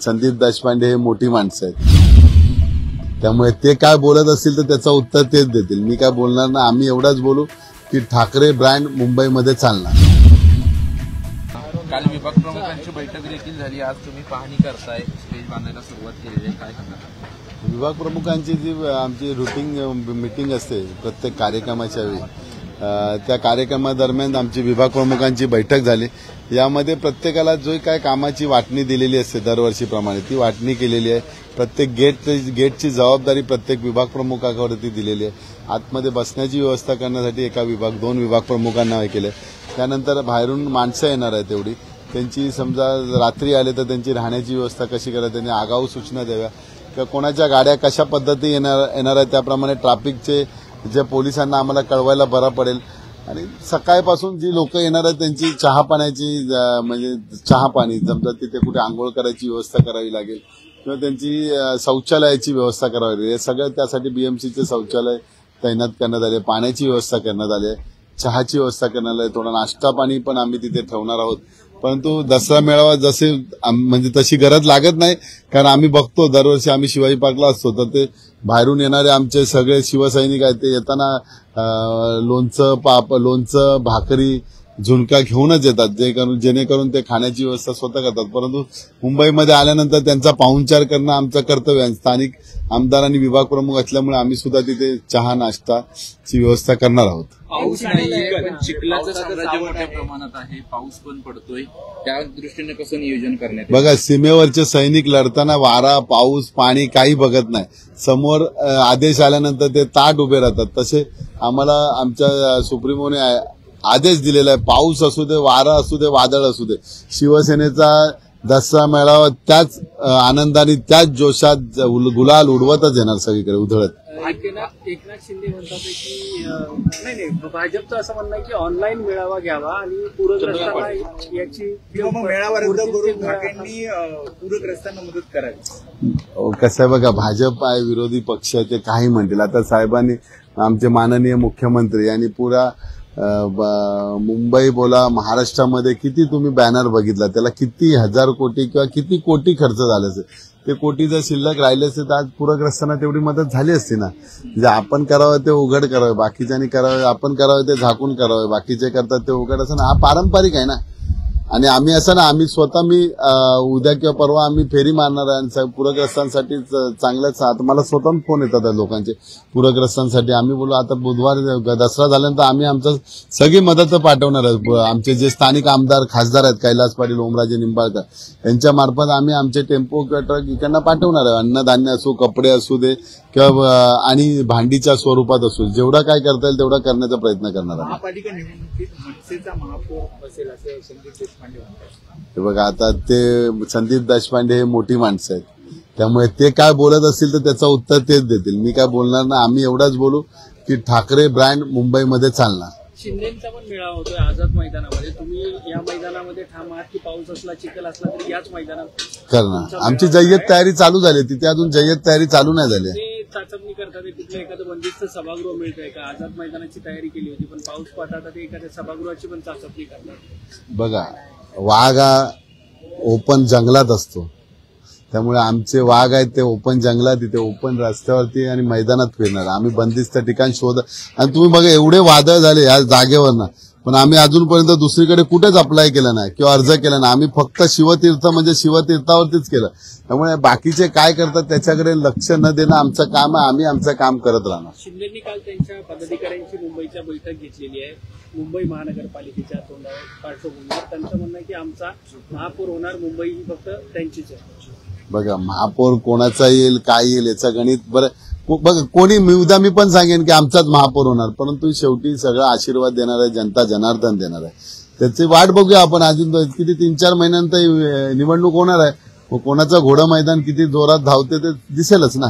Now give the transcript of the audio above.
संदीप देशपांडे हे मोठी माणसं आहेत, त्यामुळे ते काय बोलत असतील तर त्याचं उत्तर तेच देतील. मी काय बोलणार ना. आम्ही एवढाच बोलू की ठाकरे ब्रँड मुंबईमध्ये चालणार. काल विभाग प्रमुखांची बैठक देखील झाली. आज तुम्ही पाहणी करताय, स्टेज बांधायला सुरुवात केलेली आहे, काय सांगणार? विभाग प्रमुखांची जी आमची रुटीन मीटिंग असते प्रत्येक कार्यक्रमाच्या वेळी, त्या कार्यक्रमादरम्यान आमची विभाग प्रमुखांची बैठक झाली. यामध्ये प्रत्येकाला जो काय कामाची वाटणी दिलेली असते दरवर्षीप्रमाणे ती वाटणी केलेली आहे. प्रत्येक गेटची जबाबदारी प्रत्येक विभाग प्रमुखावरती दिलेली आहे. आतमध्ये बसण्याची व्यवस्था करण्यासाठी दोन विभाग प्रमुखांना केले. त्यानंतर बाहेरून माणसं येणार आहे तेवढी, त्यांची समजा रात्री आले तर त्यांची राहण्याची व्यवस्था कशी करायची, त्यांनी आगाऊ सूचना द्याव्या किंवा कोणाच्या गाड्या कशा पद्धती येणार आहे त्याप्रमाणे ट्रॅफिकचे जे पोलिसांना आम्हाला कळवायला बरं पडेल. आणि सकाळपासून जी लोक येणार आहेत त्यांची चहा पाण्याची म्हणजे चहा पाणी समजा तिथे कुठे आंघोळ करायची व्यवस्था करावी लागेल किंवा त्यांची शौचालयाची व्यवस्था करावी लागेल. हे सगळं त्यासाठी बीएमसीचे शौचालय तैनात करण्यात आले, पाण्याची व्यवस्था करण्यात आली आहे, चहाची व्यवस्था करण्यात आली, थोडा नाश्ता पाणी पण आम्ही तिथे ठेवणार आहोत. परंतु दसरा मेळावा जसे म्हणजे तशी गरज लागत नाही, कारण आम्ही बघतो दरवर्षी आम्ही शिवाजी पार्कला असतो तर ते बाहेरून येणारे आमचे सगळे शिवसैनिक आहेत ते येताना लोणचं भाकरी झुणका घेऊनच येतात, जेणेकरून ते खाण्याची व्यवस्था स्वतः करतात. परंतु मुंबईमध्ये आल्यानंतर त्यांचा पाहुणचार करणं आमचं कर्तव्य आहे. स्थानिक आमदार आणि विभाग प्रमुख असल्यामुळे आम्ही सुद्धा तिथे चहा नाश्ताची व्यवस्था करणार आहोत. पाऊस नाही पण चिखलाचं साम्राज्य मोठ्या प्रमाणात आहे, पाऊस पण पडतोय, त्या दृष्टीने कसं नियोजन करण्यात? बघा, सीमेवरचे सैनिक लढताना वारा पाऊस पाणी काही बघत नाही. समोर आदेश आल्यानंतर ते ताट उभे राहतात. तसे आम्हाला आमच्या सुप्रीमोने आदेश दिलेला आहे. पाऊस असू दे, वारा असू दे, वादळ असू दे, शिवसेनेचा दसरा मेळावा त्याच आनंदाने त्याच जोशात गुलाल उडवतच येणार, सगळीकडे उधळत. एकनाथ शिंदे म्हणतात की नाही भाजपचं असं म्हणणं आहे की ऑनलाईन मेळावा घ्यावा आणि पूरग्रस्तांना याची मेळावा रद्द करून ठाकरेंनी पूरग्रस्तांना मदत करावी. कसं आहे बघा, भाजप आहे विरोधी पक्ष, ते काही म्हणतील. आता साहेबांनी आमचे माननीय मुख्यमंत्री यांनी पुरा मुंबई बोला महाराष्ट्रामध्ये किती तुम्ही बॅनर बघितला, त्याला किती हजार कोटी किंवा किती कोटी खर्च झाले असेल. ते कोटी जर शिल्लक राहिले असते तर आज पूरग्रस्तांना तेवढी मदत झाली असती ना. म्हणजे आपण करावं ते उघड करावं, बाकीच्यांनी करावं, आपण करावं ते झाकून करावं, बाकीचे करतात ते उघड, असं ना. हा पारंपरिक आहे ना. आणि आम्ही असं ना, आम्ही स्वतः उद्या किंवा परवा आम्ही फेरी मारणार आहे पूरग्रस्तांसाठी. चांगल्याच आता मला स्वतः फोन येतात लोकांचे पूरग्रस्तांसाठी. आम्ही बोलू आता बुधवार दसरा झाल्यानंतर आम्ही आमचं सगळी मदत पाठवणार आहे. आमचे जे स्थानिक आमदार खासदार आहेत कैलास पाटील, ओमराजे निंबाळकर यांच्या मार्फत आम्ही आमचे टेम्पो किंवा ट्रक इकडनं पाठवणार आहे. अन्नधान्य असो, कपडे असू दे किंवा आणि भांडीच्या स्वरूपात असो, जेवढा काय करता येईल तेवढा करण्याचा प्रयत्न करणार आहे. महापालिका निवडणुकीत मनसेचा महापौर बसेल असं संदीप देशपांडे म्हणतात. हे बघा, आता ते संदीप देशपांडे हे मोठी माणसं आहेत, त्यामुळे ते काय बोलत असतील तर त्याचं उत्तर तेच देतील. मी काय बोलणार ना. आम्ही एवढाच बोलू की ठाकरे ब्रँड मुंबईमध्ये चालणार. शिंदेचा पण मेळावा होतोय आझाद मैदानामध्ये, तुम्ही या मैदानामध्ये ठाम आहात की पाऊस असला चिखल असला तरी याच मैदानात करणार? आमची जय्यत तयारी चालू झाली, तिथे अजून जय्यत तयारी चालू नाही झाली. ते चाचपणी करतात कुठलं एखादं बंदिस्त सभागृह मिळतंय का? आझाद मैदानाची तयारी केली होती पण पाऊस पडता ते एखाद्या सभागृहाची पण चाचपणी करतात. बघा, वाघ हा ओपन जंगलात असतो, त्यामुळे आमचे वाघ आहेत ते ओपन जंगलात, तिथे ओपन रस्त्यावरती आणि मैदानात फिरणार. आम्ही बंदिस्त ठिकाण शोध. आणि तुम्ही बघा, एवढे वादळ झाले या जागेवरनं, पण आम्ही अजूनपर्यंत दुसरीकडे कुठेच अप्लाय केला नाही किंवा अर्ज केला नाही. आम्ही फक्त शिवतीर्थ म्हणजे शिवतीर्थावरतीच केलं. त्यामुळे बाकीचे काय करतात त्याच्याकडे लक्ष न देणं आमचं काम आहे. आम्ही आमचं काम करत राहणार. शिंदेंनी काल त्यांच्या पदाधिकाऱ्यांची मुंबईच्या बैठक घेतलेली आहे, मुंबई महानगरपालिकेच्या पार्श्वभूमीवर. त्यांचं म्हणणं आहे की आमचा महापौर होणार, मुंबई ही फक्त त्यांचीच आहे. बघा, महापौर कोणाचा येईल काय येईल याचं गणित बरं बघा. उद्या मी पण सांगेन की आमचाच महापौर होणार, परंतु शेवटी सगळा आशीर्वाद देणार आहे जनता, जनार्दन देणार आहे. त्याची वाट बघूया आपण. अजून किती 3-4 महिन्यानंतर निवडणूक होणार आहे. कोणाचं घोडं मैदान किती जोरात धावते ते दिसेलच ना.